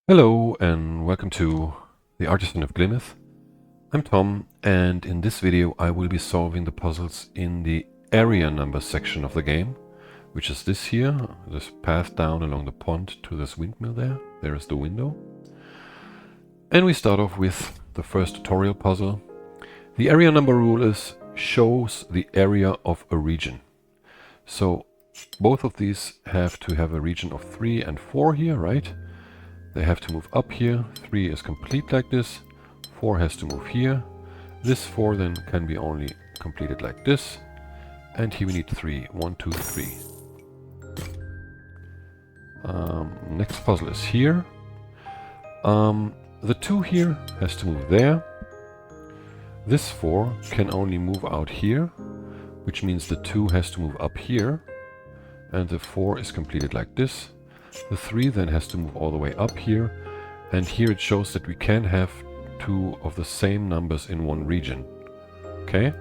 Hello and welcome to the Artisan of Glimmith. I'm Tom, and in this video I will be solving the puzzles in the area number section of the game, which is this here, this path down along the pond to this windmill there. There is the window. And we start off with the first tutorial puzzle. The area number rule is shows the area of a region. So both of these have to have a region of 3 and 4 here, right? They have to move up here. 3 is complete like this. 4 has to move here. This 4 then can be only completed like this. And here we need 3. 1, 2, 3. Next puzzle is here. The 2 here has to move there. This 4 can only move out here, which means the 2 has to move up here. And the 4 is completed like this. The 3 then has to move all the way up here, and here it shows that we can have 2 of the same numbers in one region. Okay?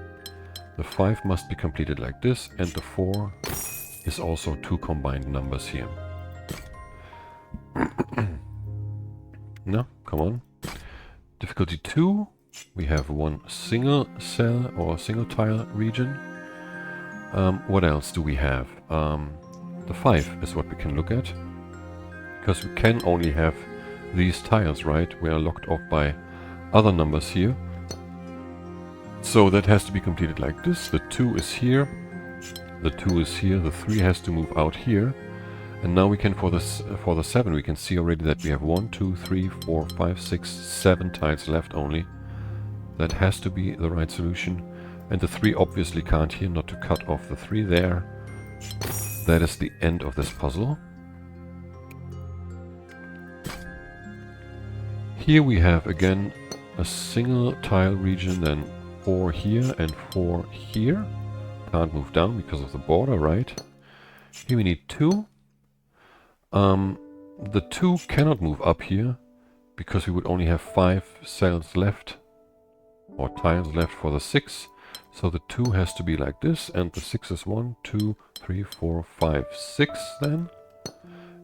The 5 must be completed like this, and the 4 is also 2 combined numbers here. No, come on. Difficulty 2, we have one single cell or single tile region. What else do we have? The 5 is what we can look at. Because we can only have these tiles, right? We are locked off by other numbers here. So that has to be completed like this. The 2 is here. The 2 is here. The 3 has to move out here. And now we can, for the 7, we can see already that we have 1, 2, 3, 4, 5, 6, 7 tiles left only. That has to be the right solution. And the 3 obviously can't here, not to cut off the 3 there. That is the end of this puzzle. Here we have again a single tile region, then 4 here and 4 here. Can't move down because of the border, right? Here we need 2. The 2 cannot move up here because we would only have 5 cells left or tiles left for the 6. So the 2 has to be like this, and the 6 is 1, 2, 3, 4, 5, 6 then.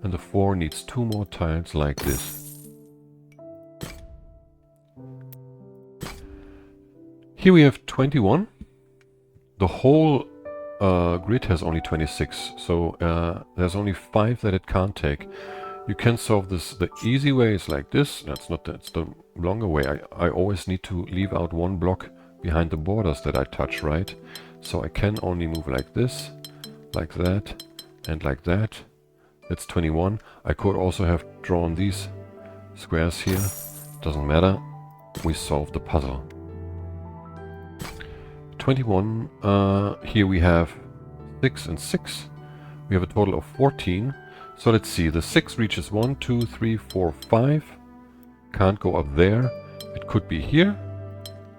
And the 4 needs 2 more tiles like this. Here we have 21. The whole grid has only 26, so there's only 5 that it can't take. You can solve this. The easy way is like this. That's the longer way. I always need to leave out 1 block behind the borders that I touch, right? So I can only move like this, like that, and like that. That's 21. I could also have drawn these squares here. Doesn't matter. We solved the puzzle. 21, here we have 6 and 6. We have a total of 14. So let's see, the 6 reaches 1, 2, 3, 4, 5. Can't go up there. It could be here,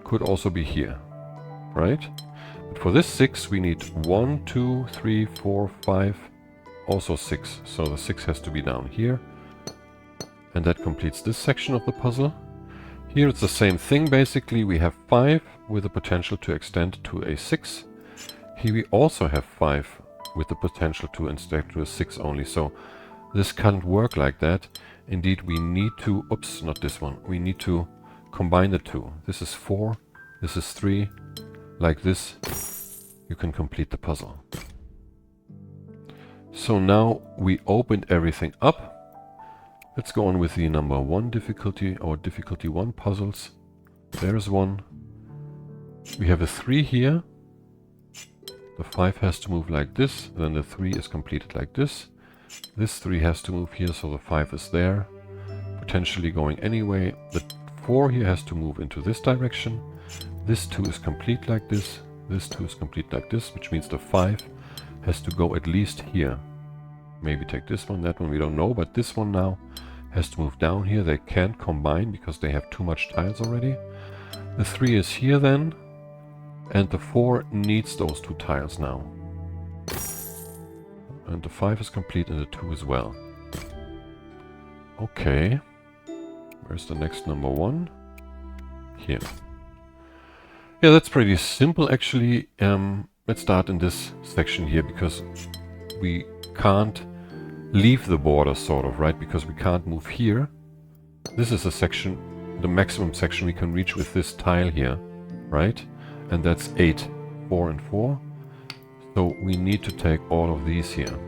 could also be here, right? But for this 6 we need 1, 2, 3, 4, 5, also 6. So the 6 has to be down here. And that completes this section of the puzzle. Here it's the same thing basically. We have 5 with the potential to extend to a 6. Here we also have 5 with the potential to extend to a 6 only. So this can't work like that. Indeed, we need to, oops, not this one. We need to combine the 2. This is 4, this is 3. Like this, you can complete the puzzle. So now we opened everything up. Let's go on with the number 1 difficulty, or difficulty 1 puzzles. There's one. We have a 3 here. The 5 has to move like this, then the 3 is completed like this. This 3 has to move here, so the 5 is there, potentially going anyway. The 4 here has to move into this direction. This 2 is complete like this. This 2 is complete like this, which means the 5 has to go at least here. Maybe take this one, that one, we don't know, but this one now has to move down here. They can't combine because they have too much tiles already. The 3 is here then, and the 4 needs those 2 tiles now. And the 5 is complete and the 2 as well. Okay. Where's the next number 1? Here. Yeah, that's pretty simple actually. Let's start in this section here because we can't leave the border, sort of, right? Because we can't move here. this is a section, the maximum section we can reach with this tile here, right? And that's 8, 4 and 4. So we need to take all of these here.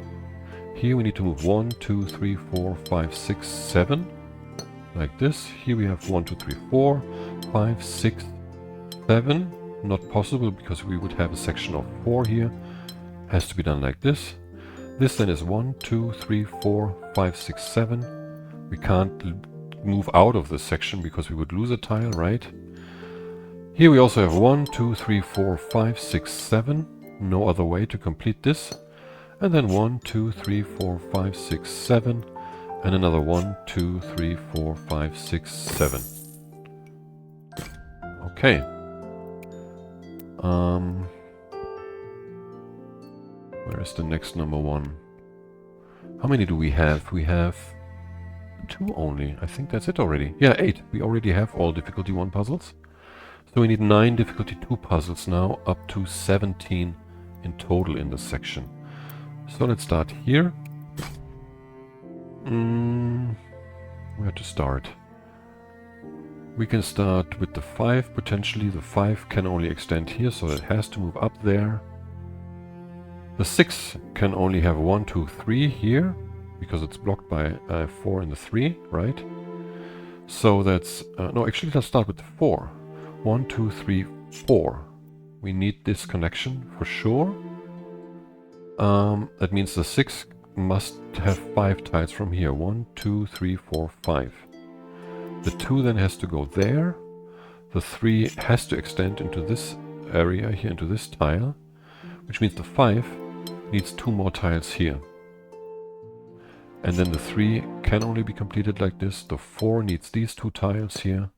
Here we need to move 1, 2, 3, 4, 5, 6, 7. Like this. Here we have 1, 2, 3, 4, 5, 6, 7. Not possible because we would have a section of 4 here. Has to be done like this. This then is 1, 2, 3, 4, 5, 6, 7. We can't move out of this section because we would lose a tile, right? Here we also have 1, 2, 3, 4, 5, 6, 7. No other way to complete this. And then 1, 2, 3, 4, 5, 6, 7. And another 1, 2, 3, 4, 5, 6, 7. Okay. Where is the next number 1? How many do we have? We have 2 only. I think that's it already. Yeah, 8. We already have all difficulty 1 puzzles. So we need 9 difficulty 2 puzzles now, up to 17 in total in this section. So let's start here. Where to start? We can start with the 5, potentially. The 5 can only extend here, so it has to move up there. The 6 can only have 1, 2, 3 here, because it's blocked by 4 and the 3, right? So that's... no, actually let's start with the 4. 1, 2, 3, 4. We need this connection for sure. That means the 6 must have 5 tiles from here. 1, 2, 3, 4, 5. The 2 then has to go there. The 3 has to extend into this area here, into this tile. Which means the 5 needs 2 more tiles here. And then the 3 can only be completed like this. The 4 needs these 2 tiles here.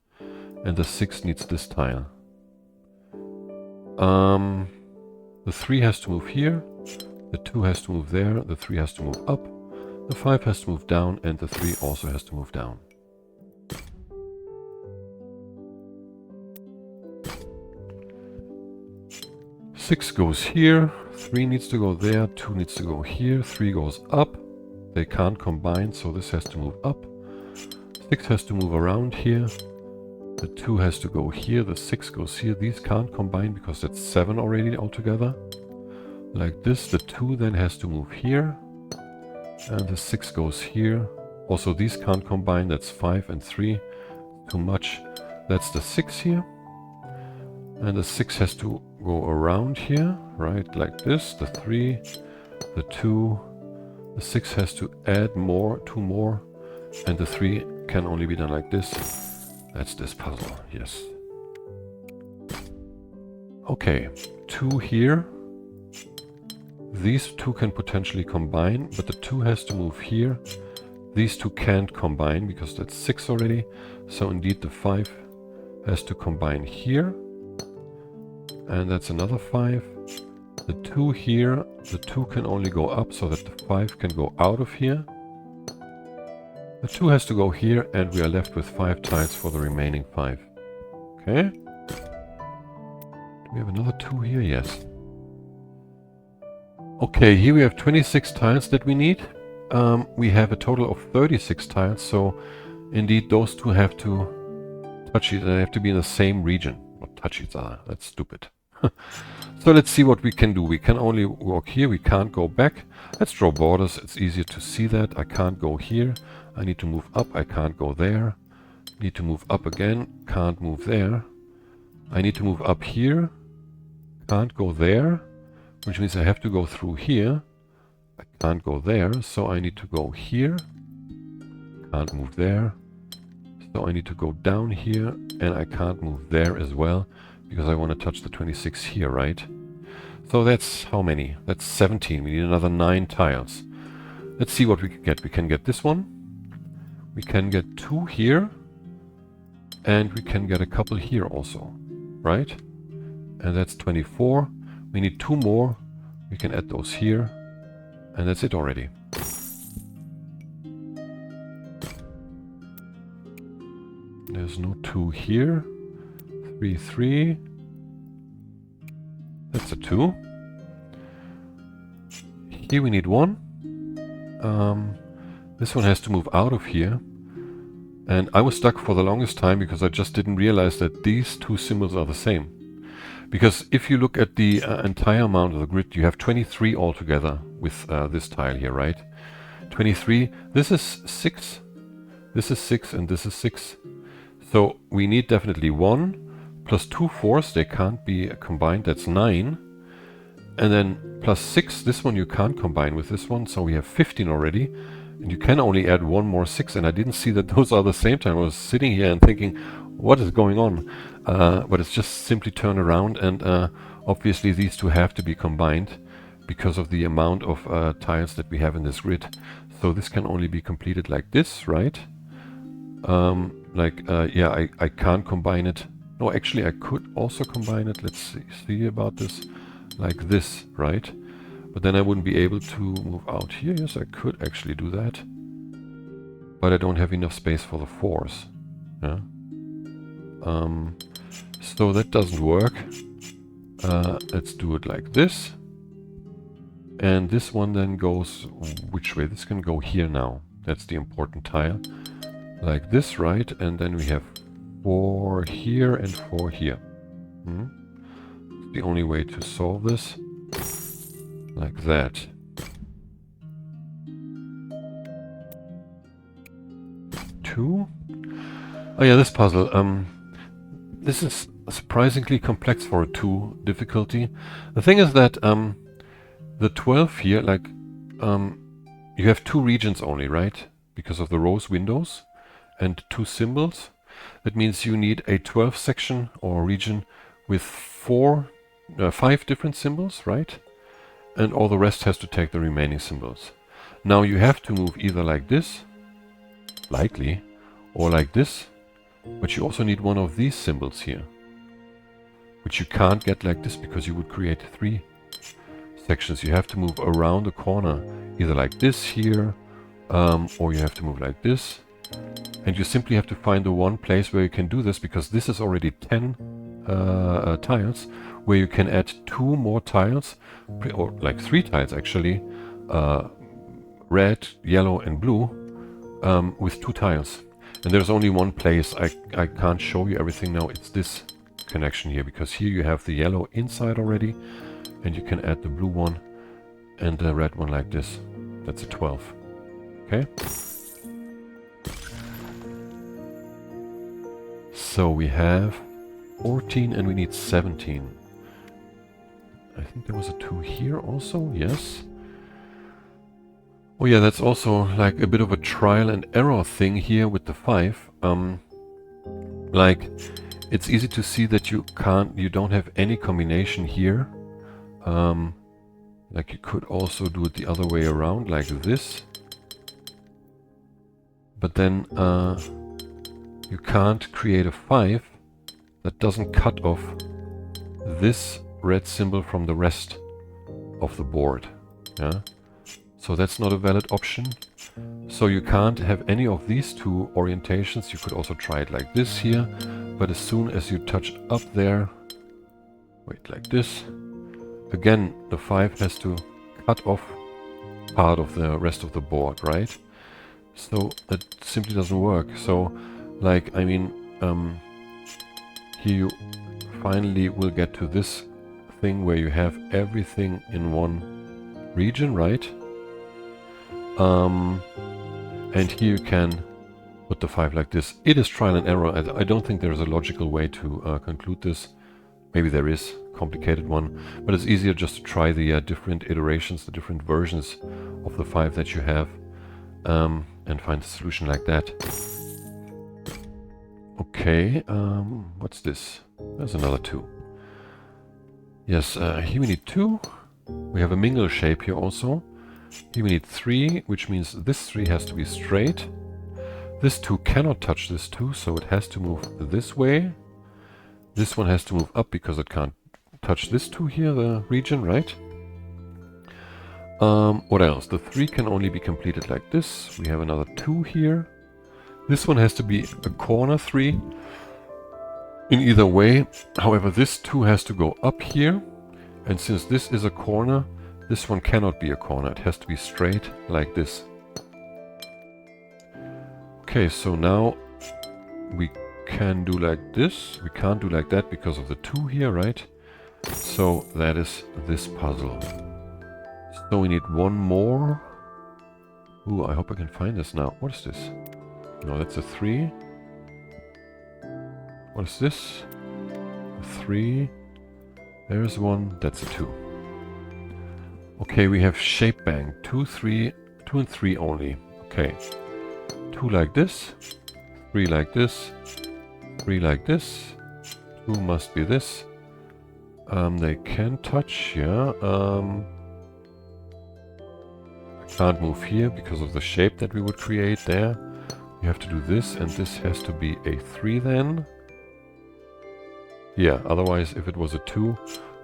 And the 6 needs this tile. The 3 has to move here. The 2 has to move there. The 3 has to move up. The 5 has to move down. And the 3 also has to move down. Six goes here. 3 needs to go there. 2 needs to go here. 3 goes up. They can't combine, so this has to move up. 6 has to move around here. The 2 has to go here, the 6 goes here. These can't combine because that's 7 already altogether. Like this, the 2 then has to move here. And the 6 goes here. Also these can't combine, that's 5 and 3. Too much. That's the 6 here. And the 6 has to go around here, right, like this. The 3, the 2, the 6 has to add more, 2 more. And the 3 can only be done like this. That's this puzzle, yes. Okay, 2 here. These 2 can potentially combine, but the 2 has to move here. These 2 can't combine because that's 6 already. So indeed the 5 has to combine here. And that's another 5. The 2 here, the 2 can only go up so that the 5 can go out of here. The 2 has to go here, and we are left with 5 tiles for the remaining 5. Okay. Do we have another 2 here? Yes. Okay, here we have 26 tiles that we need. We have a total of 36 tiles, so indeed those 2 have to touch each other. They have to be in the same region. Not touch each other. That's stupid. So let's see what we can do. We can only walk here. We can't go back. Let's draw borders. It's easier to see that. I can't go here. I need to move up. I can't go there. Need to move up again. Can't move there. I need to move up here. Can't go there. Which means I have to go through here. I can't go there. So I need to go here. Can't move there. So I need to go down here. And I can't move there as well. Because I want to touch the 26 here, right? So that's how many? That's 17. We need another 9 tiles. Let's see what we can get. We can get this one. We can get 2 here. And we can get a couple here also. Right? And that's 24. We need 2 more. We can add those here. And that's it already. There's no 2 here. 3, 3. That's a 2. Here we need 1. This one has to move out of here. And I was stuck for the longest time because I just didn't realize that these two symbols are the same. Because if you look at the entire amount of the grid, you have 23 altogether with this tile here, right? 23, this is 6, this is 6, and this is 6. So we need definitely 1 plus 2 4s, they can't be combined, that's 9. And then plus 6, this one you can't combine with this one, so we have 15 already. And you can only add one more 6, and I didn't see that those are the same time. I was sitting here and thinking, what is going on? But it's just simply turned around, and obviously these two have to be combined because of the amount of tiles that we have in this grid. So this can only be completed like this, right? Yeah, I can't combine it. No, actually I could also combine it. Let's see about this. Like this, right? But then I wouldn't be able to move out here. Yes, I could actually do that. But I don't have enough space for the 4s. Yeah. So that doesn't work. Let's do it like this. And this one then goes which way? This can go here now. That's the important tile. Like this, right? And then we have 4 here and 4 here. The only way to solve this. Like that. Two. Oh yeah, this puzzle. This is surprisingly complex for a 2 difficulty. The thing is that the 12 here, like, you have 2 regions only, right? Because of the rows windows and 2 symbols. That means you need a 12 section or region with 5 different symbols, right? And all the rest has to take the remaining symbols. Now you have to move either like this, likely, or like this, but you also need one of these symbols here, which you can't get like this because you would create 3 sections. You have to move around the corner, either like this here, or you have to move like this. And you simply have to find the one place where you can do this, because this is already 10 tiles, where you can add 2 more tiles, or like 3 tiles actually, red, yellow and blue, with 2 tiles. And there's only one place. I can't show you everything now. It's this connection here, because here you have the yellow inside already, and you can add the blue one and the red one like this. That's a 12. Okay? So we have 14 and we need 17. I think there was a 2 here also, yes. Oh yeah, that's also like a bit of a trial and error thing here with the 5. Like, it's easy to see that you don't have any combination here. Like you could also do it the other way around, like this. But then you can't create a 5 that doesn't cut off this red symbol from the rest of the board. Yeah? So that's not a valid option. So you can't have any of these 2 orientations. You could also try it like this here, but as soon as you touch up there, wait, like this, again the 5 has to cut off part of the rest of the board, right? So that simply doesn't work. So, like, I mean, here you finally will get to this thing where you have everything in one region, right? And here you can put the 5 like this. It is trial and error. I don't think there's a logical way to conclude this. Maybe there is a complicated one, but it's easier just to try the different iterations, the different versions of the 5 that you have, and find a solution like that. Okay, what's this? There's another 2. Yes, here we need 2. We have a mingle shape here also. Here we need 3, which means this 3 has to be straight. This 2 cannot touch this 2, so it has to move this way. This one has to move up because it can't touch this 2 here, the region, right? What else? The 3 can only be completed like this. We have another 2 here. This one has to be a corner 3 in either way. However, this 2 has to go up here. And since this is a corner, this one cannot be a corner. It has to be straight like this. Okay, so now we can do like this. We can't do like that because of the 2 here, right? So that is this puzzle. So we need one more. Ooh, I hope I can find this now. What is this? No, that's a 3. What is this? A 3. There's 1. That's a 2. Okay, we have shape bang. 2, 3, 2 and 3 only. Okay. 2 like this. 3 like this. 3 like this. 2 must be this. They can touch, yeah. I can't move here because of the shape that we would create there. We have to do this, and this has to be a 3 then. Yeah, otherwise if it was a 2,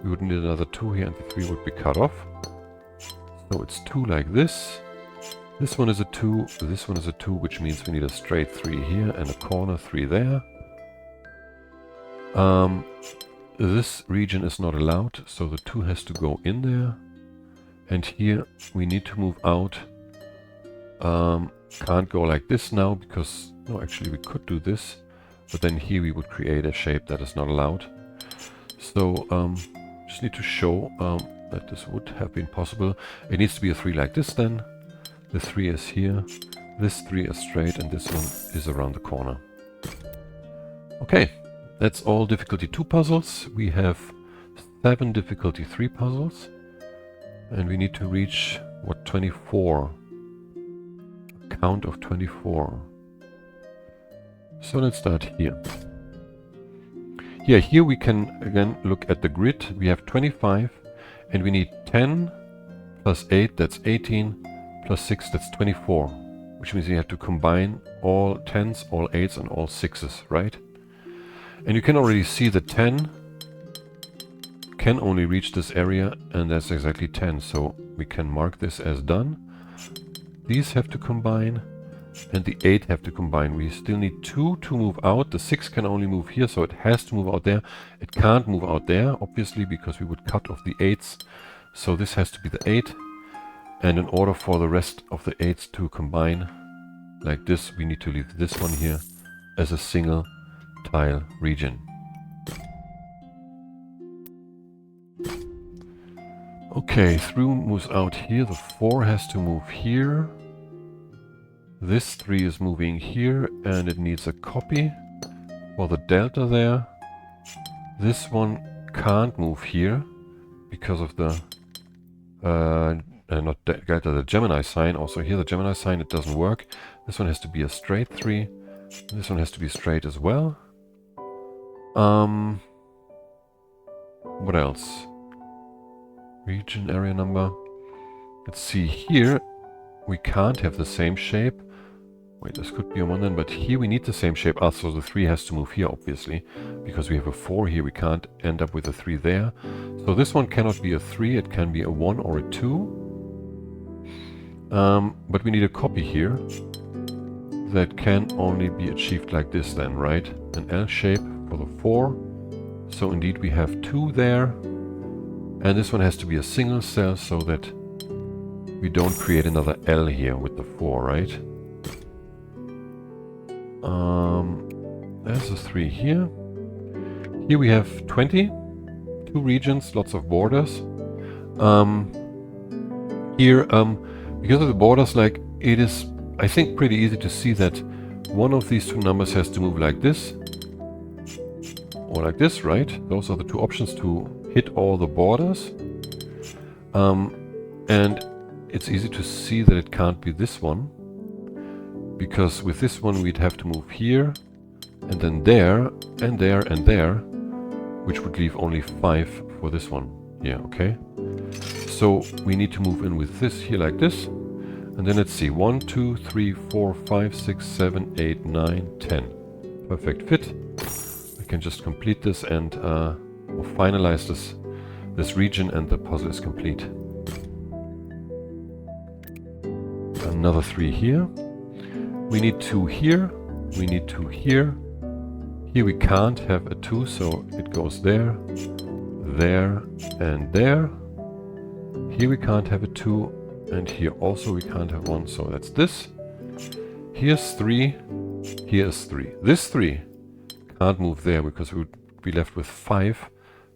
we would need another 2 here and the 3 would be cut off. So it's 2 like this. This one is a 2, this one is a 2, which means we need a straight 3 here and a corner 3 there. This region is not allowed, so the 2 has to go in there. And here we need to move out. Can't go like this now because, no, actually we could do this. But then here we would create a shape that is not allowed. So just need to show that this would have been possible. It needs to be a 3 like this then. The 3 is here. This 3 is straight and this one is around the corner. Okay, that's all difficulty 2 puzzles. We have 7 difficulty 3 puzzles. And we need to reach, what, 24? A count of 24. So let's start here. Yeah, here we can again look at the grid. We have 25 and we need 10 plus 8, that's 18, plus 6, that's 24. Which means you have to combine all 10s, all 8s and all 6s, right? And you can already see that 10 can only reach this area, and that's exactly 10, so we can mark this as done. These have to combine, and the 8 have to combine. We still need 2 to move out. The 6 can only move here, so it has to move out there. It can't move out there, obviously, because we would cut off the 8s. So this has to be the 8, and in order for the rest of the 8s to combine like this, we need to leave this one here as a single tile region. Okay, 3 moves out here, the 4 has to move here. This 3 is moving here and it needs a copy for the delta there. This one can't move here because of the, not delta, the Gemini sign. Also here the Gemini sign, it doesn't work. This one has to be a straight 3. This one has to be straight as well. What else? Region, area number. Let's see, here we can't have the same shape. Wait, this could be a 1 then, but here we need the same shape. Ah, so the 3 has to move here, obviously. Because we have a 4 here, we can't end up with a 3 there. So this one cannot be a 3, it can be a 1 or a 2. But we need a copy here. That can only be achieved like this then, right? An L shape for the 4. So indeed we have 2 there. And this one has to be a single cell so that we don't create another L here with the 4, right? There's a 3 here. Here we have 20. 2 regions, lots of borders. Here, because of the borders, like, it is, I think, pretty easy to see that one of these 2 numbers has to move like this. Or like this, right? Those are the 2 options to hit all the borders. And it's easy to see that it can't be this one. Because with this one we'd have to move here, and then there, and there, and there, which would leave only 5 for this one. Yeah, okay. So we need to move in with this here like this. And then let's see, 1, 2, 3, 4, 5, 6, 7, 8, 9, 10. Perfect fit. I can just complete this and we'll finalize this region and the puzzle is complete. Another 3 here. We need 2 here. We need 2 here. Here we can't have a 2, so it goes there, there, and there. Here we can't have a 2, and here also we can't have 1, so that's this. Here's 3, Here is 3. This 3 can't move there because we would be left with 5,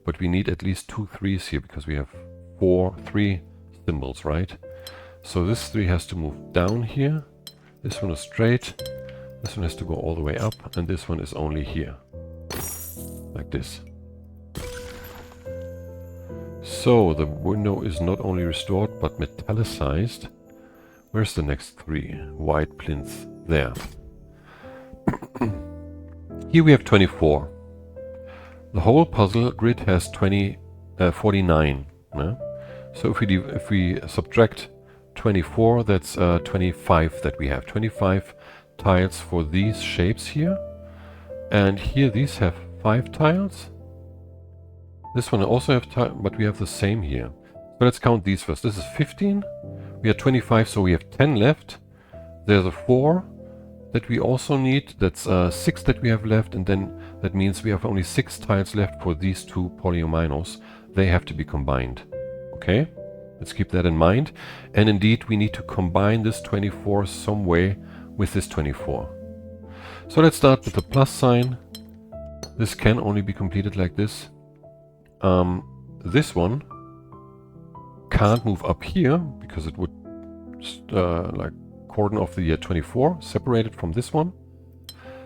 but we need at least 2 3s here because we have 3 symbols, right? So this 3 has to move down here. This one is straight. This one has to go all the way up, and this one is only here. Like this. So the window is not only restored but metallicized. Where's the next 3 white plinths? There. Here we have 24. The whole puzzle grid has 49. Yeah? So if we subtract 24, that's 25 that we have. 25 tiles for these shapes here. And here these have 5 tiles. This one also have tiles, but we have the same here. So let's count these first. This is 15. We are 25, so we have 10 left. There's a 4 that we also need. That's 6 that we have left, and then that means we have only 6 tiles left for these 2 polyominoes. They have to be combined. Okay? Let's keep that in mind. And indeed, we need to combine this 24 some way with this 24. So let's start with the plus sign. This can only be completed like this. This one can't move up here because it would like cordon off the 24, separated from this one.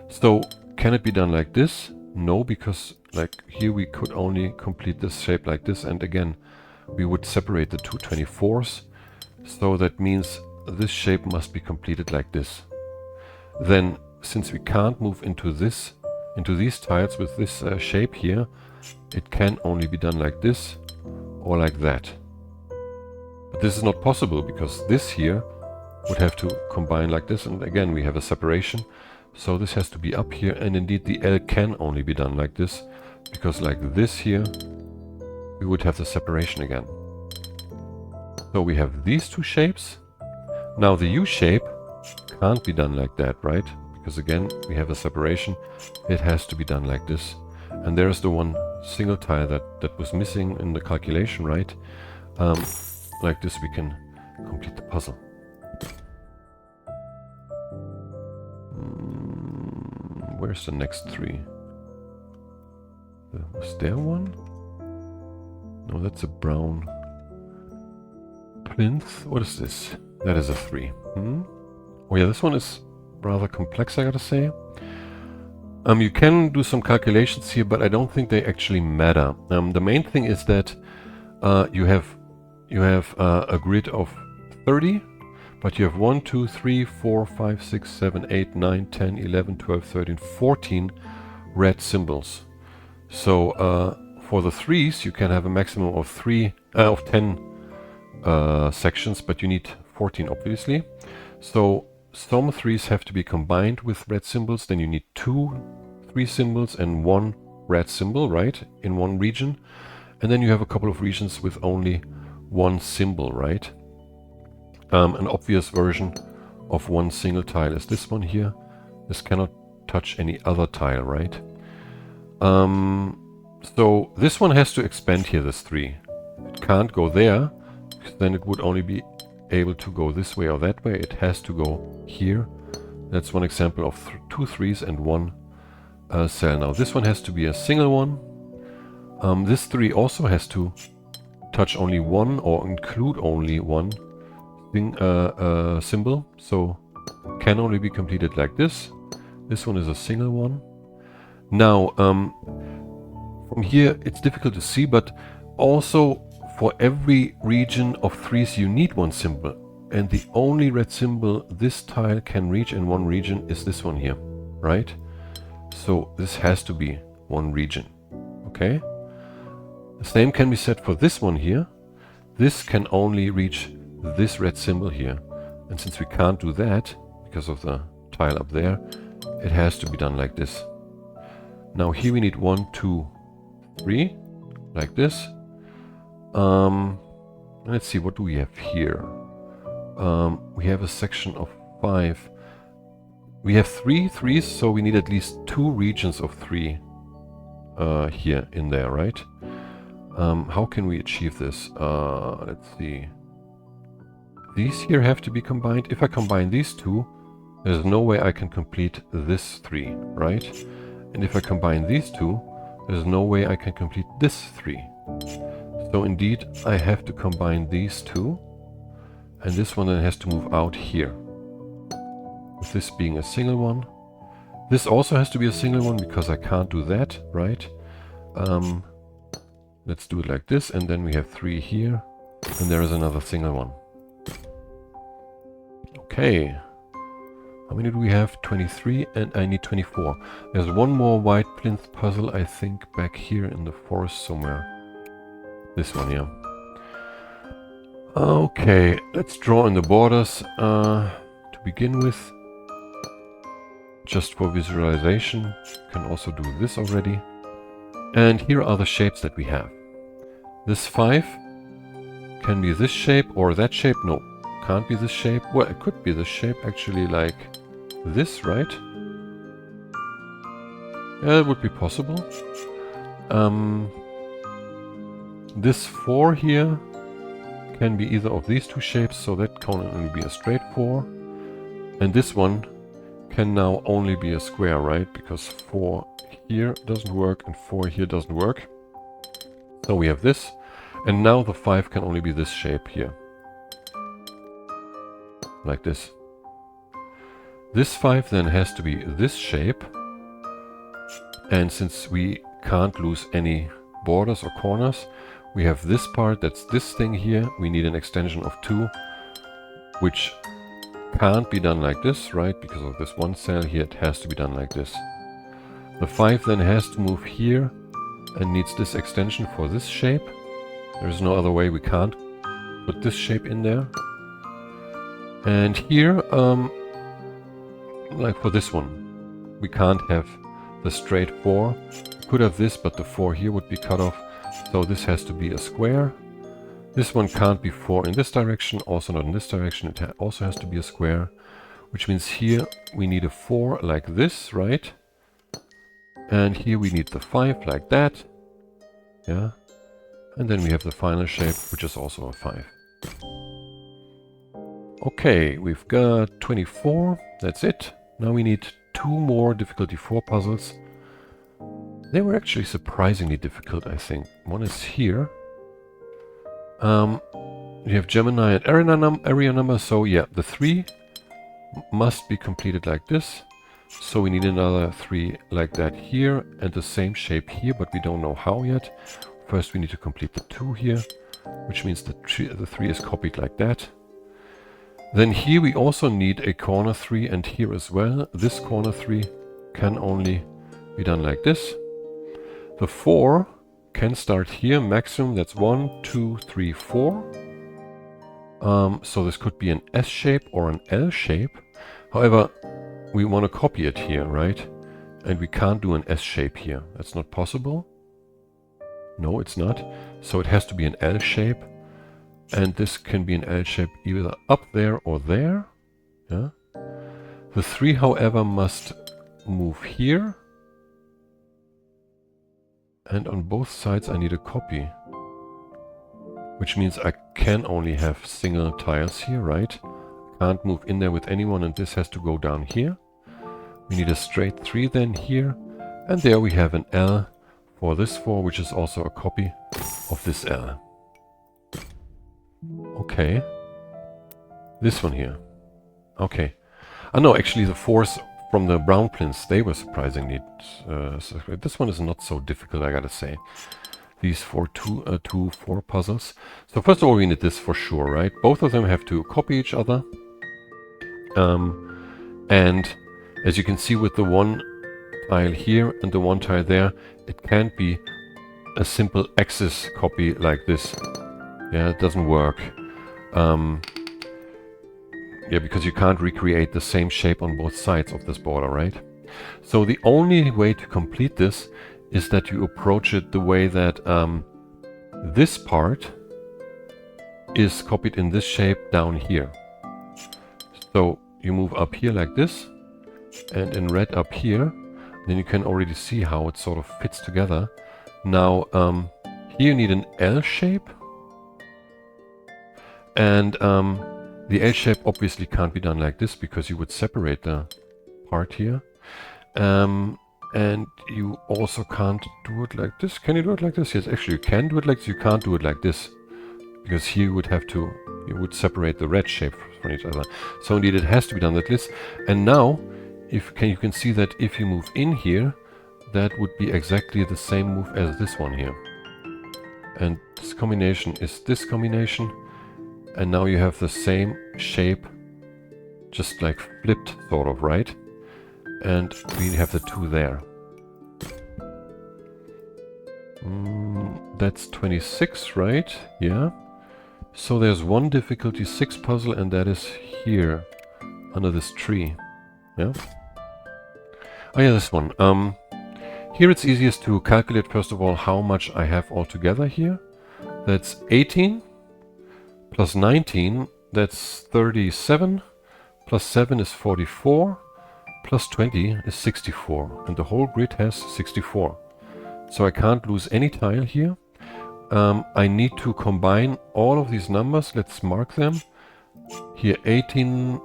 So can it be done like this? No, because like here we could only complete this shape like this, and again we would separate the two 24s. So that means this shape must be completed like this. Then since we can't move into these tiles with this shape here, it can only be done like this or like that. But this is not possible because this here would have to combine like this, and again we have a separation. So this has to be up here, and indeed the L can only be done like this, because like this here we would have the separation again. So we have these two shapes. Now the U shape can't be done like that, right? Because again we have a separation. It has to be done like this. And there's the one single tile that was missing in the calculation, right? Like this we can complete the puzzle. Where's the next 3? Was there one? No, that's a brown plinth. What is this? That is a 3. Oh yeah, this one is rather complex, I gotta say. You can do some calculations here, but I don't think they actually matter. The main thing is that you have a grid of 30, but you have 1, 2, 3, 4, 5, 6, 7, 8, 9, 10, 11, 12, 13, 14 red symbols. So for the 3s you can have a maximum of 10 sections, but you need 14 obviously. So some 3s have to be combined with red symbols, then you need 2 3 symbols and 1 red symbol, right, in one region. And then you have a couple of regions with only 1 symbol, right? An obvious version of one single tile is this one here. This cannot touch any other tile, right? So this one has to expand here, this 3. It can't go there, because then it would only be able to go this way or that way. It has to go here. That's one example of 2 3s and 1 cell. Now this one has to be a single one. This 3 also has to touch only 1 or include only 1 symbol, so can only be completed like this. This one is a single one. Now from here it's difficult to see, but also for every region of 3s you need 1 symbol, and the only red symbol this tile can reach in one region is this one here, right? So this has to be one region. Okay, the same can be said for this one here. This can only reach this red symbol here, and since we can't do that because of the tile up there, it has to be done like this. Now here we need 1, 2, 3 like this. Let's see, what do we have here? We have a section of 5. We have 3 3s, so we need at least 2 regions of 3 here in there, right? How can we achieve this? Let's see. These here have to be combined. If I combine these two, there's no way I can complete this 3, right? And if I combine these two, there's no way I can complete this 3. So indeed, I have to combine these two, and this one then has to move out here. With this being a single one. This also has to be a single one because I can't do that, right? Let's do it like this, and then we have 3 here, and there is another single one. Okay. How many do we have? 23, and I need 24. There's one more white plinth puzzle, I think, back here in the forest somewhere. This one, yeah. Okay, let's draw in the borders to begin with. Just for visualization, you can also do this already. And here are the shapes that we have. This 5 can be this shape or that shape. No, can't be this shape. Well, it could be this shape, actually, like this, right? Yeah, it would be possible. This 4 here can be either of these two shapes, so that can only be a straight 4. And this one can now only be a square, right? Because 4 here doesn't work and 4 here doesn't work. So we have this, and now the 5 can only be this shape here. Like this. This 5 then has to be this shape, and since we can't lose any borders or corners, we have this part, that's this thing here. We need an extension of 2, which can't be done like this, right? Because of this one cell here, it has to be done like this. The 5 then has to move here and needs this extension for this shape. There's no other way, we can't put this shape in there. And here, like for this one, we can't have the straight 4. We could have this, but the 4 here would be cut off. So this has to be a square. This one can't be 4 in this direction, also not in this direction. It also has to be a square, which means here we need a 4 like this, right? And here we need the 5 like that. Yeah. And then we have the final shape, which is also a 5. Okay, we've got 24. That's it. Now we need 2 more difficulty 4 puzzles. They were actually surprisingly difficult, I think. One is here. You have Gemini and area number, so yeah, the 3 must be completed like this. So we need another 3 like that here, and the same shape here, but we don't know how yet. First we need to complete the 2 here, which means the 3 is copied like that. Then here we also need a corner 3, and here as well. This corner 3 can only be done like this. The 4 can start here, maximum, that's 1, 2, 3, 4. So this could be an S shape or an L shape. However, we want to copy it here, right? And we can't do an S shape here. That's not possible. No, it's not. So it has to be an L shape. And this can be an L shape either up there or there. Yeah. The 3, however, must move here. And on both sides I need a copy. Which means I can only have single tiles here, right? Can't move in there with anyone, and this has to go down here. We need a straight 3 then here. And there we have an L for this 4, which is also a copy of this L. Okay. This one here. Okay. No, actually the 4s from the brown plinths, they were surprisingly... this one is not so difficult, I gotta say. These 4 puzzles. So first of all, we need this for sure, right? Both of them have to copy each other. And as you can see with the one tile here and the one tile there, it can't be a simple axis copy like this. Yeah, it doesn't work. Yeah, because you can't recreate the same shape on both sides of this border, right? So the only way to complete this is that you approach it the way that this part is copied in this shape down here. So you move up here like this, and in red up here, then you can already see how it sort of fits together. Now, here you need an L shape, and The L shape obviously can't be done like this because you would separate the part here. And you also can't do it like this. Can you do it like this? Yes, actually you can do it like this. You can't do it like this. Because here you would have to, you would separate the red shape from each other. So indeed it has to be done like this. And now, you can see that if you move in here, that would be exactly the same move as this one here. And this combination is this combination. And now you have the same shape, just like flipped sort of, right? And we have the 2 there. That's 26, right? Yeah. So there's one difficulty 6 puzzle, and that is here, under this tree. Yeah. Oh yeah, this one. Here it's easiest to calculate first of all how much I have altogether here. That's 18 plus 19, that's 37, plus 7 is 44, plus 20 is 64, and the whole grid has 64. So I can't lose any tile here. I need to combine all of these numbers. Let's mark them. Here 18,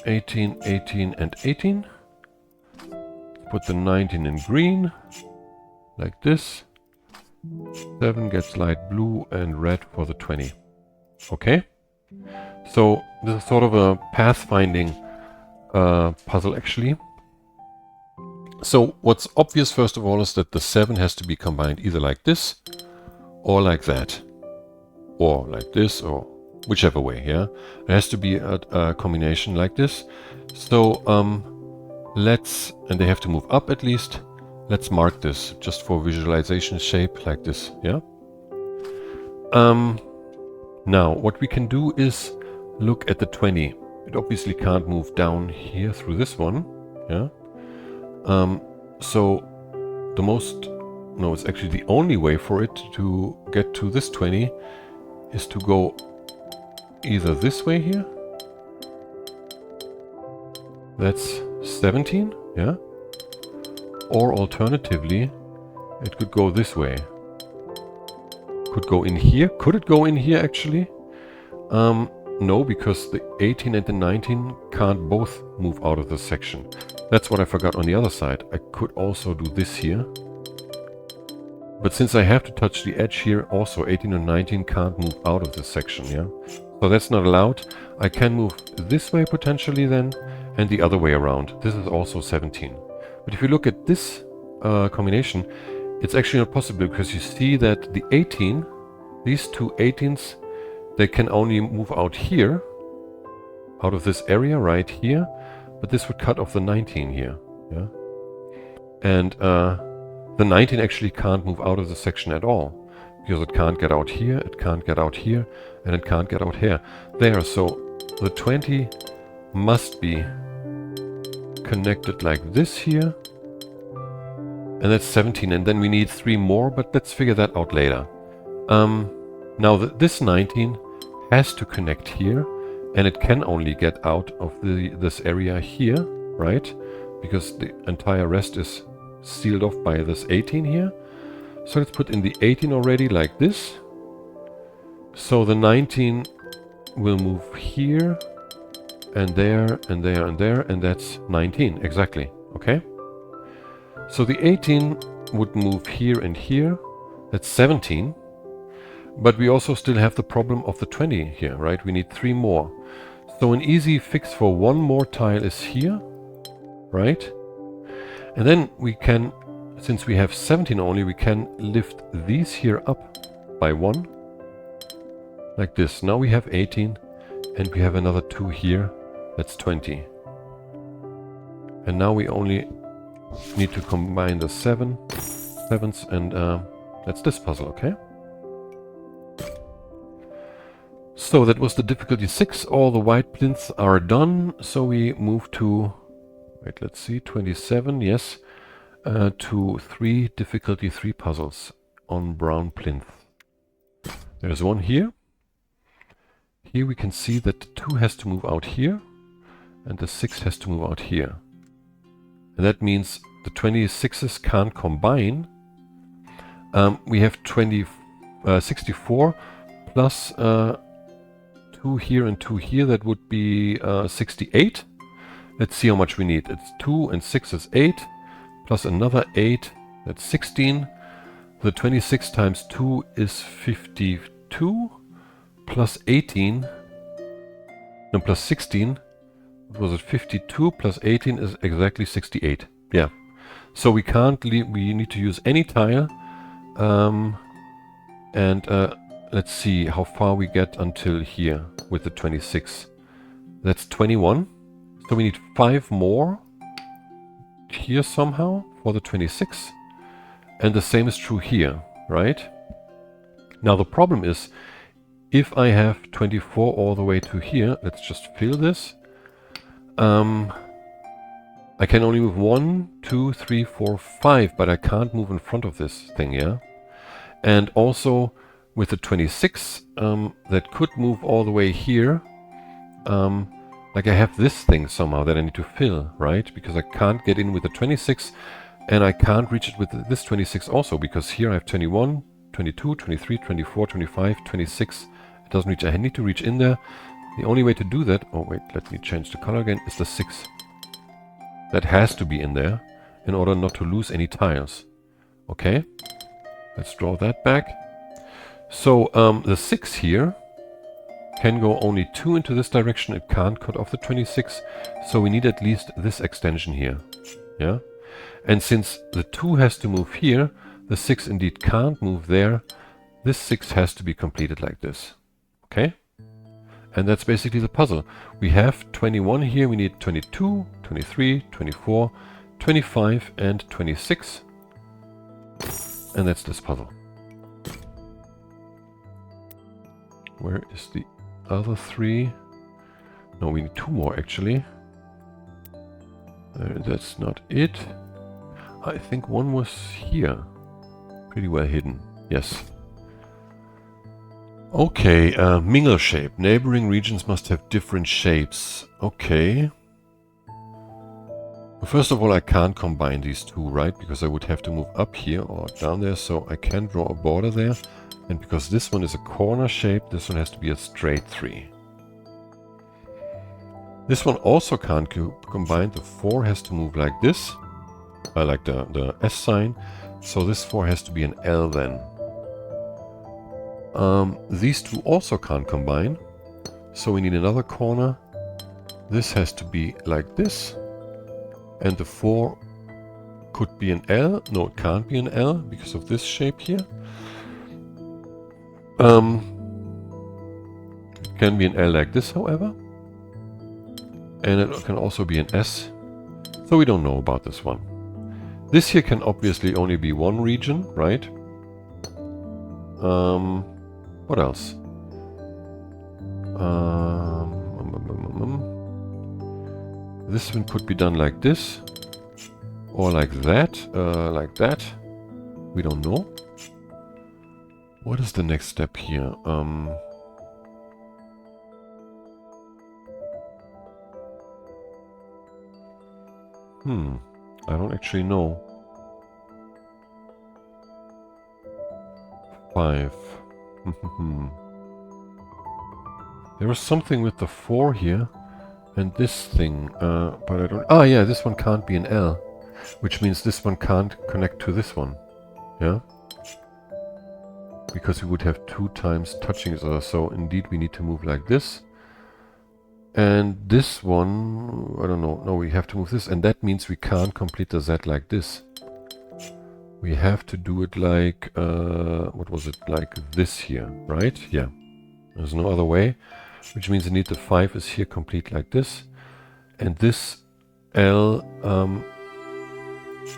18, 18, and 18. Put the 19 in green, like this. 7 gets light blue and red for the 20. Okay? So this is sort of a pathfinding puzzle actually. So what's obvious first of all is that the 7 has to be combined either like this or like that, or like this, or whichever way, yeah? It has to be a combination like this. So let's, and they have to move up at least. Let's mark this just for visualization shape like this, yeah? Now what we can do is look at the 20. It obviously can't move down here through this one, yeah? So the most, no, it's actually the only way for it to get to this 20 is to go either this way here. That's 17, yeah? Or alternatively, it could go this way. Could go in here. Could it go in here actually? No, because the 18 and the 19 can't both move out of this section. That's what I forgot on the other side. I could also do this here. But since I have to touch the edge here, also 18 and 19 can't move out of this section, yeah? So that's not allowed. I can move this way potentially then, and the other way around. This is also 17. But if you look at this combination, it's actually not possible because you see that the 18, these two 18s, they can only move out here, out of this area right here, but this would cut off the 19 here, yeah? And the 19 actually can't move out of the section at all, because it can't get out here, it can't get out here, and it can't get out here. There, so the 20 must be connected like this here, and that's 17, and then we need 3 more, but let's figure that out later. Now this 19 has to connect here, and it can only get out of this area here, right? Because the entire rest is sealed off by this 18 here. So let's put in the 18 already like this. So the 19 will move here, and there, and there, and there, and that's 19, exactly, okay? So the 18 would move here and here, that's 17. But we also still have the problem of the 20 here, right? We need 3 more. So an easy fix for 1 more tile is here, right? And then we can, since we have 17 only, we can lift these here up by 1, like this. Now we have 18, and we have another 2 here, that's 20. And now we only need to combine the 7s, and that's this puzzle, okay? So that was the difficulty 6. All the white plinths are done. So we move to, wait, let's see, 27, yes, to difficulty 3 puzzles on brown plinth. There's one here. Here we can see that the 2 has to move out here, and the 6 has to move out here. And that means the 26s can't combine. We have 64 plus 2 2 here and 2 here, that would be 68. Let's see how much we need. It's 2 and 6 is 8, plus another 8, that's 16. The 26 times 2 is 52, plus 18, no, plus 16. What was it? 52 plus 18 is exactly 68. Yeah. So we can't leave, we need to use any tile. Let's see how far we get until here with the 26. That's 21. So we need 5 more here somehow for the 26. And the same is true here, right? Now the problem is, if I have 24 all the way to here, let's just fill this. I can only move 1, 2, 3, 4, 5, but I can't move in front of this thing, yeah? And also with the 26, that could move all the way here. Like I have this thing somehow that I need to fill, right? Because I can't get in with the 26, and I can't reach it with this 26 also, because here I have 21, 22, 23, 24, 25, 26. It doesn't reach. I need to reach in there. The only way to do that, oh wait, let me change the color again, is the 6. That has to be in there in order not to lose any tiles. Okay, let's draw that back. So the 6 here can go only 2 into this direction. It can't cut off the 26. So we need at least this extension here. Yeah. And since the 2 has to move here, the 6 indeed can't move there. This 6 has to be completed like this. Okay. And that's basically the puzzle. We have 21 here. We need 22, 23, 24, 25, and 26. And that's this puzzle. Where is the other 3? No, we need 2 more actually. That's not it. I think one was here. Pretty well hidden. Yes. Okay, mingle shape. Neighboring regions must have different shapes. Okay. Well, first of all, I can't combine these two, right? Because I would have to move up here or down there, so I can draw a border there. And because this one is a corner shape, this one has to be a straight 3. This one also can't combine. The 4 has to move like this. I like the S sign. So this 4 has to be an L then. These two also can't combine. So we need another corner. This has to be like this. And the 4 could be an L. No, it can't be an L because of this shape here. It can be an L like this, however. And it can also be an S. So we don't know about this one. This here can obviously only be one region, right? What else? This one could be done like this. Or like that. We don't know. What is the next step here? I don't actually know. 5. There was something with the 4 here and this thing, but I don't... Ah, yeah, this one can't be an L, which means this one can't connect to this one. Yeah? Because we would have 2 times touching each other, so indeed we need to move like this. And this one, I don't know, no, we have to move this, and that means we can't complete the Z like this. We have to do it like, what was it, like this here, right? Yeah, there's no other way, which means indeed the 5 is here complete like this. And this L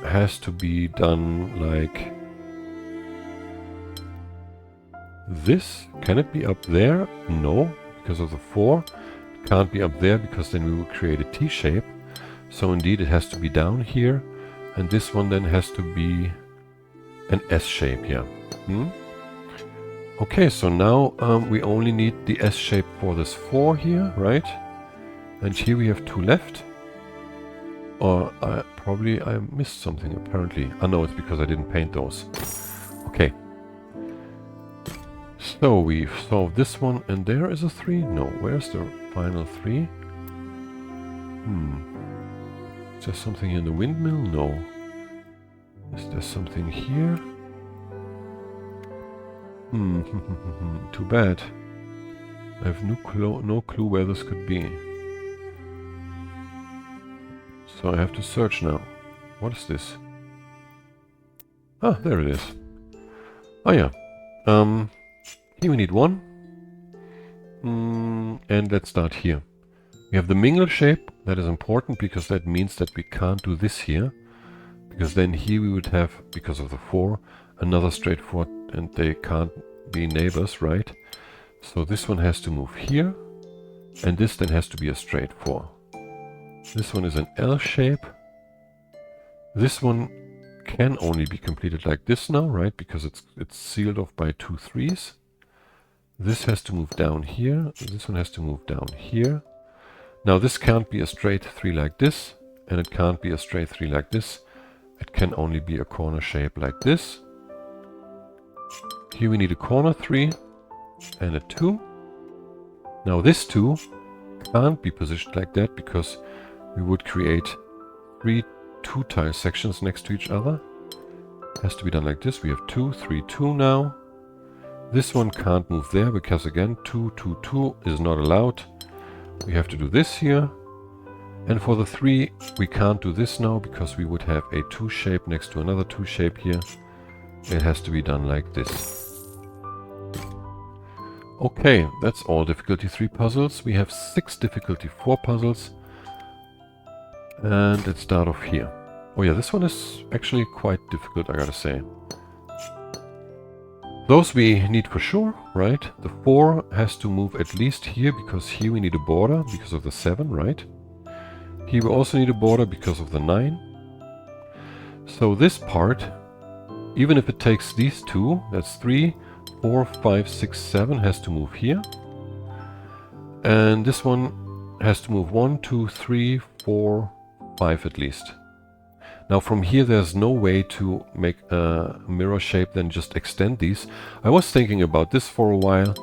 has to be done like this. Can it be up there? No, because of the 4. Can't be up there because then we will create a T shape. So indeed it has to be down here, and this one then has to be an S shape here. Okay, so now we only need the S shape for this 4 here, right? And here we have 2 left. Or probably I missed something apparently. Oh no, it's because I didn't paint those. Okay. So we've solved this one, and there is a 3. No, where's the final 3? Is there something in the windmill? No. Is there something here? Too bad. I have no clue where this could be. So I have to search now. What is this? Ah, there it is. Oh yeah. Here we need 1. And let's start here. We have the mingle shape. That is important because that means that we can't do this here. Because then here we would have, because of the 4, another straight 4, and they can't be neighbors, right? So this one has to move here, and this then has to be a straight 4. This one is an L shape. This one can only be completed like this now, right? Because it's sealed off by 2 3s. This has to move down here. This one has to move down here. Now this can't be a straight 3 like this, and it can't be a straight 3 like this. It can only be a corner shape like this. Here we need a corner 3 and a 2. Now this 2 can't be positioned like that because we would create 3 2-tile sections next to each other. It has to be done like this. We have 2, 3, 2 now. This one can't move there because again 2, 2, 2 is not allowed. We have to do this here. And for the 3 we can't do this now because we would have a 2 shape next to another 2 shape here. It has to be done like this. Okay, that's all difficulty 3 puzzles. We have 6 difficulty 4 puzzles. And let's start off here. Oh yeah, this one is actually quite difficult, I gotta say. Those we need for sure, right? The 4 has to move at least here, because here we need a border because of the 7, right? Here we also need a border because of the 9. So this part, even if it takes these 2, that's 3, 4, 5, 6, 7, has to move here. And this one has to move 1, 2, 3, 4, 5 at least. Now from here there's no way to make a mirror shape, then just extend these. I was thinking about this for a while,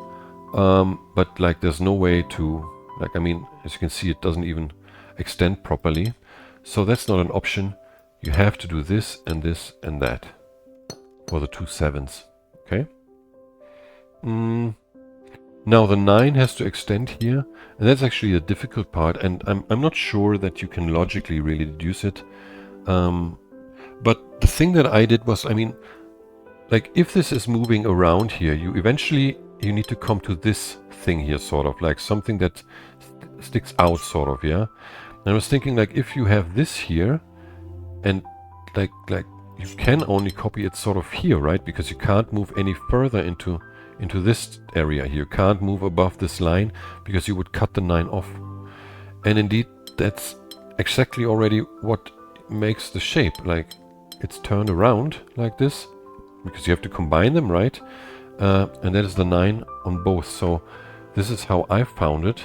but like there's no way to, like, I mean, as you can see, it doesn't even extend properly. So that's not an option. You have to do this and this and that for the 2 7s. Okay. Now the 9 has to extend here, and that's actually the difficult part, and I'm not sure that you can logically really deduce it. But the thing that I did was, I mean, like if this is moving around here, you need to come to this thing here, sort of like something that sticks out, sort of, yeah. And I was thinking, like, if you have this here, and like you can only copy it sort of here, right? Because you can't move any further into this area here. You can't move above this line because you would cut the 9 off. And indeed, that's exactly already what makes the shape. Like, it's turned around like this because you have to combine them, right? And that is the 9 on both. So this is how I found it.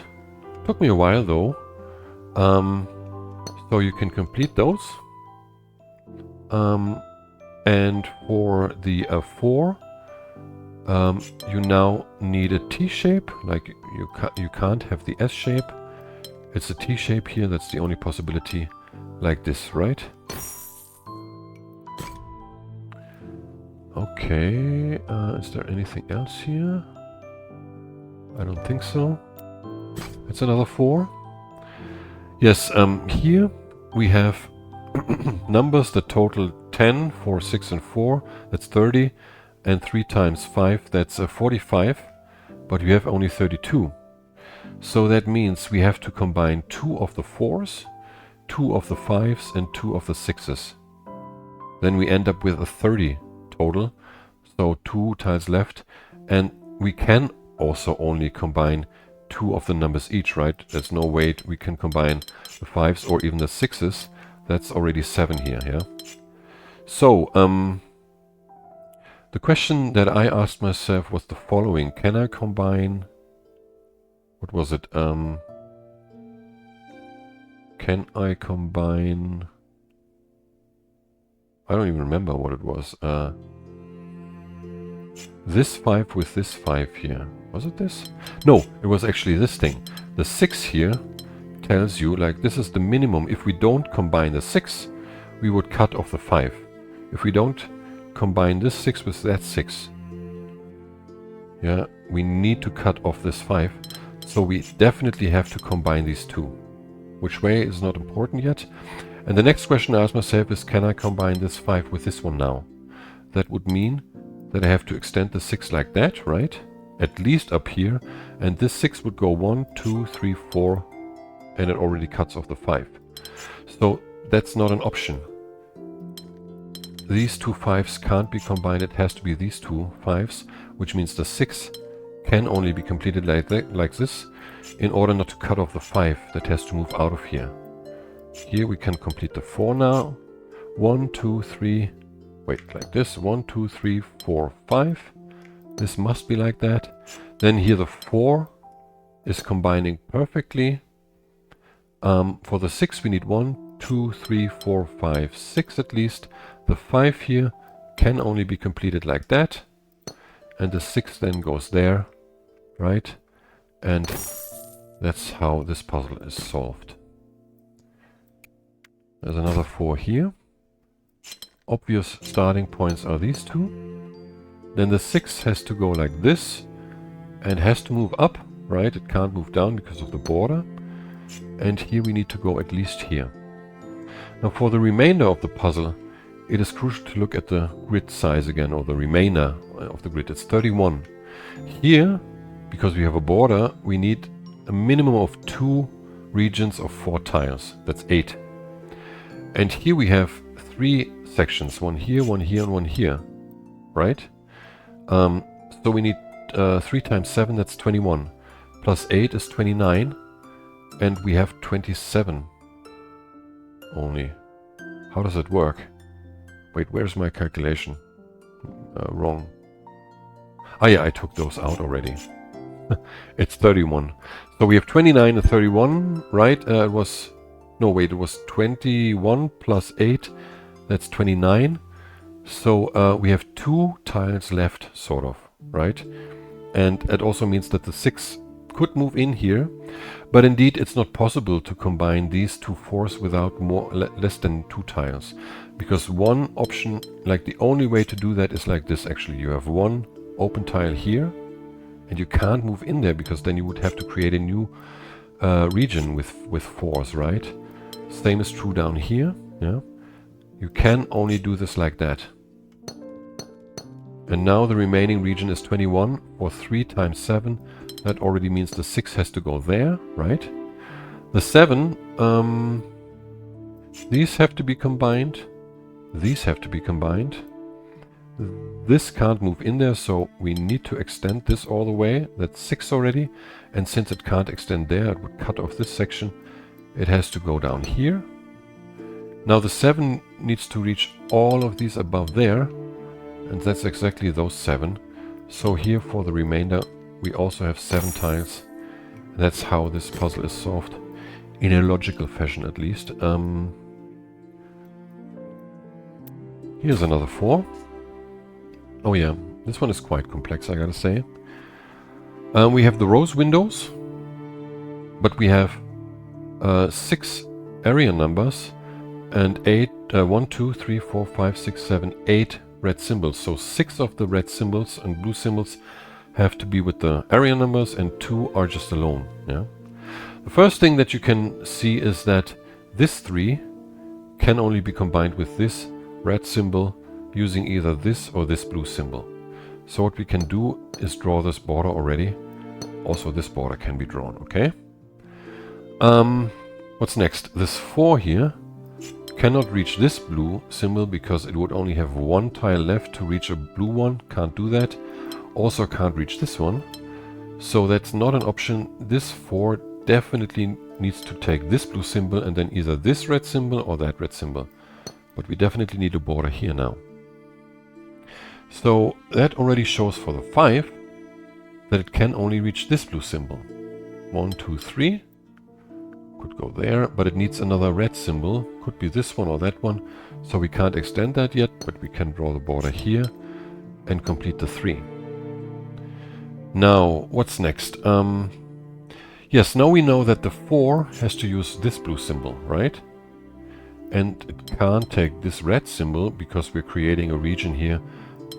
Took me a while though. So you can complete those. And for the 4, you now need a T shape. Like you can't have the S shape. It's a T shape here. That's the only possibility. Like this, right? Okay. Is there anything else here? I don't think so. It's another 4. Yes. Here we have numbers that total 10, 4, 6, and 4. That's 30. And 3 times 5, that's 45, but we have only 32. So that means we have to combine 2 of the 4s, 2 of the 5s, and 2 of the 6s. Then we end up with a 30 total, so 2 tiles left, and we can also only combine 2 of the numbers each, right? There's no way we can combine the 5s or even the 6s. That's already 7 here, yeah? So, the question that I asked myself was the following. Can I combine... What was it? Can I combine... I don't even remember what it was. this 5 with this 5 here. Was it this? No, it was actually this thing. The 6 here tells you, like, this is the minimum. If we don't combine the 6, we would cut off the 5. If we don't combine this 6 with that 6, yeah, we need to cut off this 5. So we definitely have to combine these two. Which way is not important yet. And the next question I ask myself is, can I combine this 5 with this one now? That would mean that I have to extend the 6 like that, right? At least up here. And this 6 would go 1, 2, 3, 4, and it already cuts off the 5. So that's not an option. These two 5s can't be combined. It has to be these two 5s, which means the 6 can only be completed like this, in order not to cut off the 5 that has to move out of here. Here we can complete the 4 now. 1, 2, 3, wait, like this. 1, 2, 3, 4, 5. This must be like that. Then here the 4 is combining perfectly. For the 6 we need 1, 2, 3, 4, 5, 6 at least. The 5 here can only be completed like that. And the 6 then goes there, right? And that's how this puzzle is solved. There's another 4 here. Obvious starting points are these two. Then the 6 has to go like this and has to move up, right? It can't move down because of the border. And here we need to go at least here. Now for the remainder of the puzzle, it is crucial to look at the grid size again, or the remainder of the grid. It's 31. Here, because we have a border, we need a minimum of 2 regions of 4 tiles. That's 8. And here we have 3 sections, one here, and one here, right? So we need 3 times 7, that's 21. Plus 8 is 29. And we have 27 only. How does it work? Wait, where's my calculation? Wrong. Ah yeah, I took those out already. It's 31. So we have 29 and 31, right? It was 21 plus 8. That's 29. So we have 2 tiles left, sort of, right? And it also means that the 6 could move in here. But indeed, it's not possible to combine these two 4s without less than 2 tiles. Because one option, like the only way to do that is like this actually. You have one open tile here, and you can't move in there because then you would have to create a new region with 4s, right? Same is true down here, yeah? You can only do this like that. And now the remaining region is 21, or 3 times 7. That already means the 6 has to go there, right? The 7, these have to be combined. These have to be combined. This can't move in there, so we need to extend this all the way. That's 6 already. And since it can't extend there, it would cut off this section. It has to go down here. Now the 7 needs to reach all of these above there. And that's exactly those 7. So here for the remainder, we also have 7 tiles. That's how this puzzle is solved. In a logical fashion, at least. Here's another 4. Oh yeah, this one is quite complex, I gotta say. We have the rose windows, but we have 6 area numbers and 1, 2, 3, 4, 5, 6, 7, 8 red symbols. So 6 of the red symbols and blue symbols have to be with the area numbers and 2 are just alone. Yeah. The first thing that you can see is that this 3 can only be combined with this red symbol using either this or this blue symbol. So what we can do is draw this border already. Also this border can be drawn, okay? What's next? This 4 here cannot reach this blue symbol because it would only have 1 tile left to reach a blue one. Can't do that. Also can't reach this one. So that's not an option. This 4 definitely needs to take this blue symbol and then either this red symbol or that red symbol. But we definitely need a border here now. So that already shows for the 5 that it can only reach this blue symbol. 1, 2, 3. Could go there, but it needs another red symbol. Could be this one or that one. So we can't extend that yet, but we can draw the border here. and complete the 3. Now, what's next? Yes, now we know that the 4 has to use this blue symbol, right? And it can't take this red symbol because we're creating a region here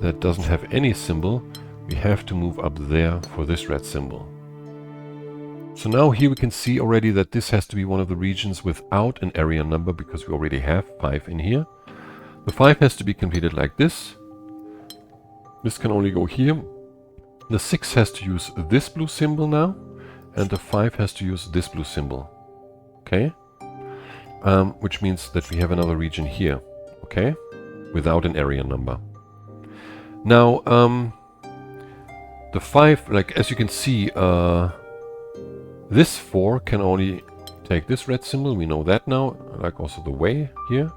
that doesn't have any symbol. We have to move up there for this red symbol. So now here we can see already that this has to be one of the regions without an area number because we already have 5 in here. The 5 has to be completed like this. This can only go here. The 6 has to use this blue symbol now, and the 5 has to use this blue symbol. Okay? Which means that we have another region here. Okay? Without an area number. Now, the 5, like as you can see, this 4 can only take this red symbol. We know that now, like also the way here.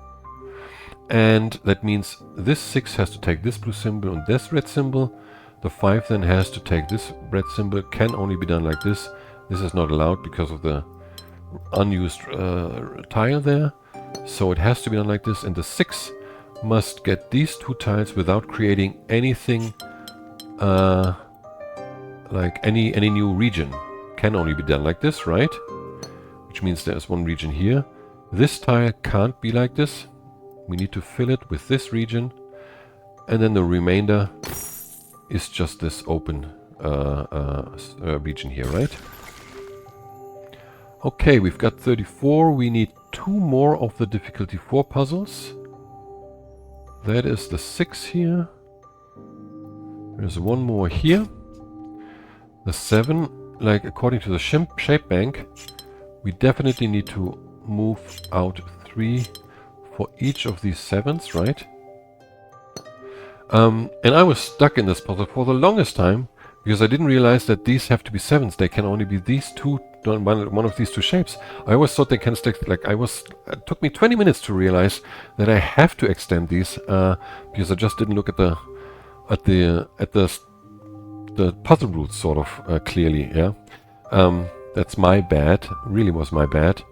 And that means this 6 has to take this blue symbol and this red symbol. The 5 then has to take this red symbol. Can only be done like this. This is not allowed because of the unused tile there. So it has to be done like this. And the 6 must get these 2 tiles without creating anything like any new region. Can only be done like this, right? Which means there's one region here. This tile can't be like this. We need to fill it with this region. And then the remainder is just this open region here, right? Okay, we've got 34. We need 2 more of the difficulty 4 puzzles. That is the 6 here. There's one more here. The 7, like according to the shape bank, we definitely need to move out 3 for each of these 7s, right? And I was stuck in this puzzle for the longest time because I didn't realize that these have to be 7s. They can only be these 2, one of these 2 shapes. I always thought they can stick, like it took me 20 minutes to realize that I have to extend these because I just didn't look at the puzzle rules sort of clearly, yeah. That's my bad, really was my bad.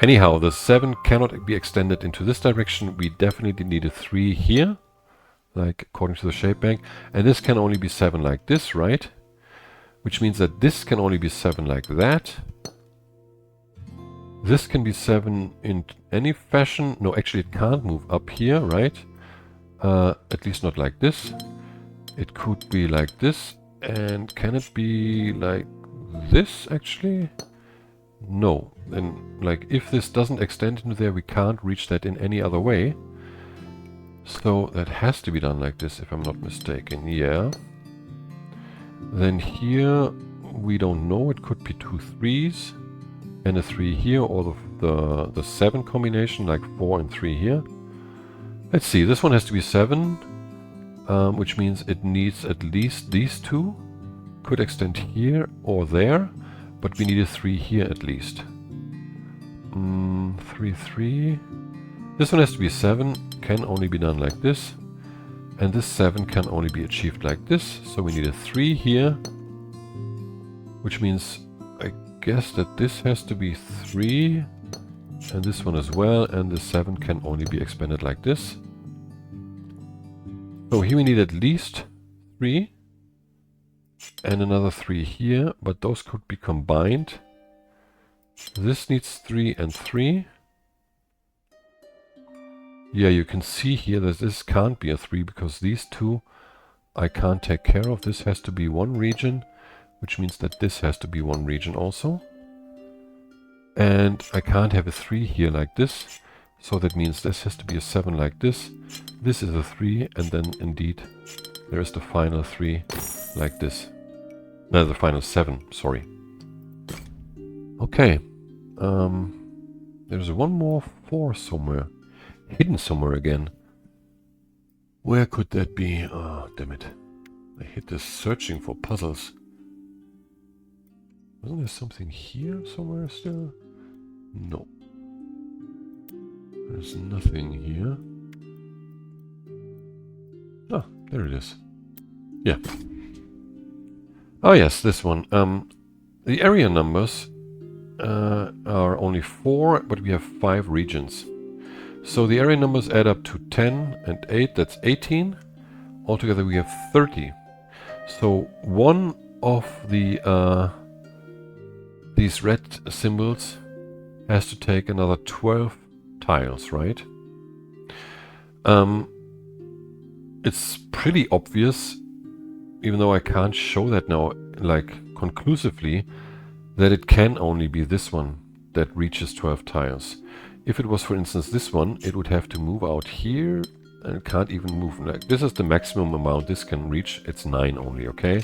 Anyhow, the 7 cannot be extended into this direction. We definitely need a 3 here, like according to the shape bank. And this can only be 7 like this, right? Which means that this can only be 7 like that. This can be 7 in any fashion. No, actually it can't move up here, right? At least not like this. It could be like this. And can it be like this, actually? No. Then, like, if this doesn't extend into there, we can't reach that in any other way. So that has to be done like this, if I'm not mistaken. Yeah. Then here, we don't know. It could be 2 3s and a 3 here, or the 7 combination, like 4 and 3 here. Let's see. This one has to be 7, which means it needs at least these 2. Could extend here or there, but we need a 3 here at least. 3 3. This one has to be 7. Can only be done like this. And this 7 can only be achieved like this. So we need a 3 here. Which means, I guess that this has to be 3. And this one as well. And the 7 can only be expanded like this. So here we need at least 3. And another 3 here. But those could be combined. This needs 3 and 3. Yeah, you can see here that this can't be a 3 because these 2 I can't take care of. This has to be one region, which means that this has to be one region also. And I can't have a 3 here like this. So that means this has to be a 7 like this. This is a 3, and then indeed there is the final 3 like this. No, the final 7, sorry. Okay. There's one more 4 somewhere. Hidden somewhere again. Where could that be? Oh, damn it. I hit this searching for puzzles. Wasn't there something here somewhere still? No. There's nothing here. Ah, there it is. Yeah. Oh yes, this one. The area numbers are only 4, but we have 5 regions. So the area numbers add up to 10 and 8, that's 18. altogether we have 30. So one of the these red symbols has to take another 12 tiles, right? It's pretty obvious, even though I can't show that now, like, conclusively, that it can only be this one that reaches 12 tiles. If it was, for instance, this one, it would have to move out here, and it can't even move. Like, this is the maximum amount this can reach. It's 9 only, okay?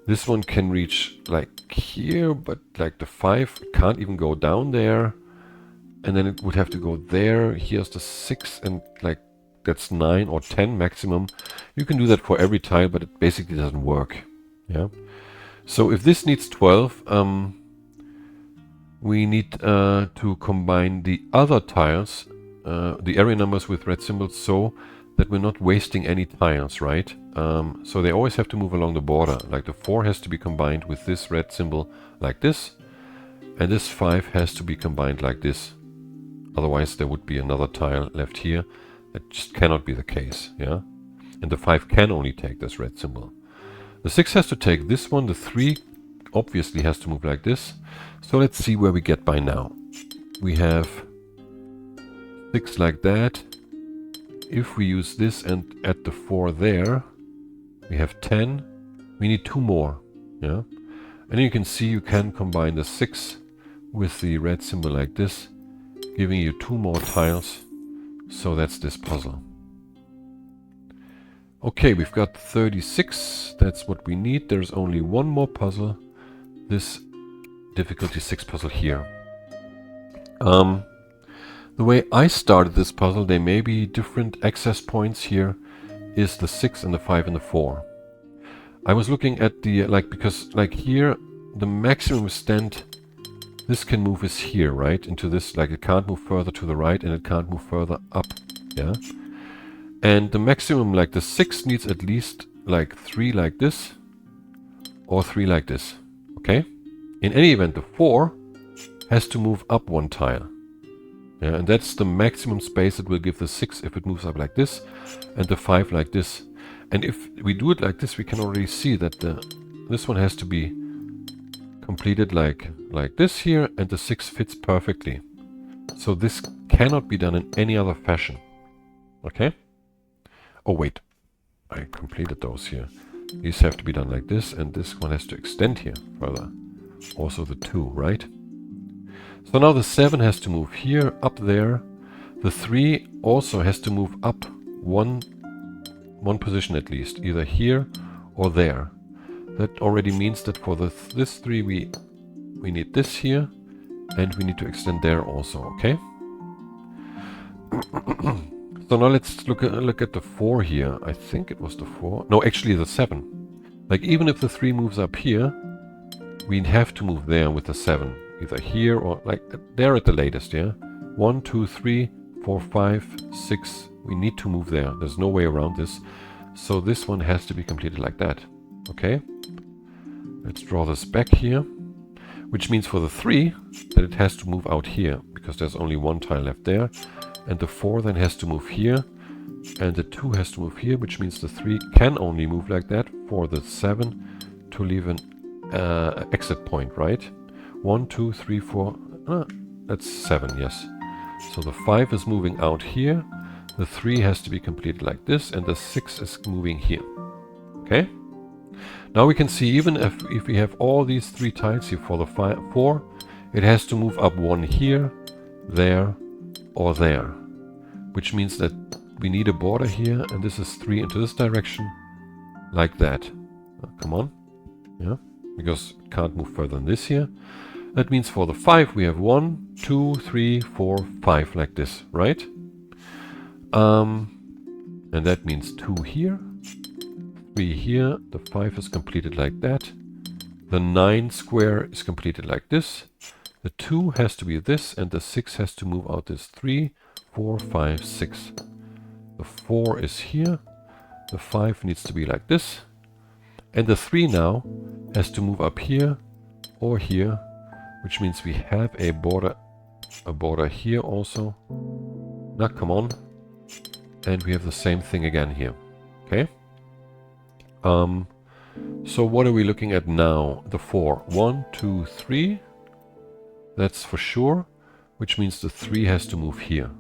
This one can reach, like, here, but, like, the 5 can't even go down there. And then it would have to go there. Here's the 6, and, like, that's 9 or 10 maximum. You can do that for every tile, but it basically doesn't work. Yeah. So if this needs 12, we need to combine the other tiles, the area numbers with red symbols, so that we're not wasting any tiles, right? So they always have to move along the border. Like the 4 has to be combined with this red symbol like this, and this 5 has to be combined like this. Otherwise there would be another tile left here. That just cannot be the case, yeah? And the 5 can only take this red symbol. The 6 has to take this one, the 3 obviously has to move like this. So let's see where we get by now. We have 6 like that. If we use this and add the 4 there, we have 10. We need 2 more, yeah? And you can see you can combine the 6 with the red symbol like this, giving you 2 more tiles. So that's this puzzle. Okay, we've got 36. That's what we need. There's only one more puzzle. This difficulty 6 puzzle here. The way I started this puzzle, there may be different access points here, is the 6 and the 5 and the 4. I was looking at the, because here, the maximum extent this can move is here, right? Into this, like it can't move further to the right and it can't move further up, yeah? And the maximum, like the 6 needs at least like 3 like this or 3 like this, okay? In any event, the 4 has to move up 1 tile. Yeah, and that's the maximum space it will give the 6 if it moves up like this, and the 5 like this. And if we do it like this, we can already see that this one has to be completed like this here, and the 6 fits perfectly. So this cannot be done in any other fashion. Okay? Oh wait, I completed those here. These have to be done like this, and this one has to extend here further. Also the 2, right? So now the 7 has to move here, up there. The 3 also has to move up one position at least, either here or there. That already means that for this 3 we need this here, and we need to extend there also, okay? So now let's look at the 4 here. I think it was the 4. No, actually the 7. Like even if the 3 moves up here, we have to move there with the 7. Either here or like there at the latest, yeah? 1, 2, 3, 4, 5, 6. We need to move there. There's no way around this. So this one has to be completed like that. Okay? Let's draw this back here. Which means for the 3 that it has to move out here, because there's only 1 tile left there. And the 4 then has to move here. And the 2 has to move here, which means the 3 can only move like that for the 7 to leave an exit point, right? 1, 2, 3, 4. That's 7, yes. So the 5 is moving out here. The 3 has to be completed like this, and the 6 is moving here. Okay? Now we can see even if we have all these 3 tiles here for the 4, it has to move up 1 here, there, or there. Which means that we need a border here, and this is 3 into this direction, like that. Come on. Yeah, because it can't move further than this here. That means for the 5 we have 1, 2, 3, 4, 5 like this, right? And that means 2 here, 3 here, the 5 is completed like that. The 9 square is completed like this. The 2 has to be this, and the 6 has to move out this 3, 4, 5, 6. The 4 is here. The 5 needs to be like this. And the 3 now has to move up here or here, which means we have a border here also. Now come on. And we have the same thing again here. Okay? So what are we looking at now? The 4. 1, 2, 3. That's for sure, which means the 3 has to move here.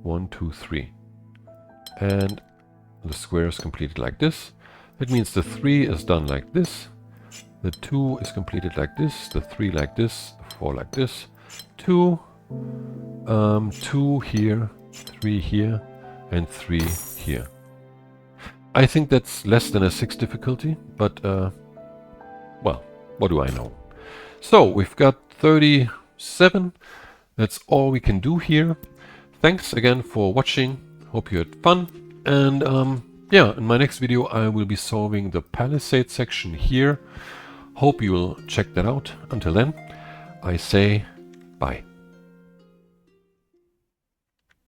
1, 2, 3. And the square is completed like this. That means the 3 is done like this. The 2 is completed like this. The 3 like this. The 4 like this. 2. 2 here. 3 here. And 3 here. I think that's less than a 6 difficulty, but well, what do I know? So we've got 37. That's all we can do here. Thanks again for watching. Hope you had fun. And yeah, in my next video I will be solving the palisade section here. Hope you will check that out. Until then, I say bye.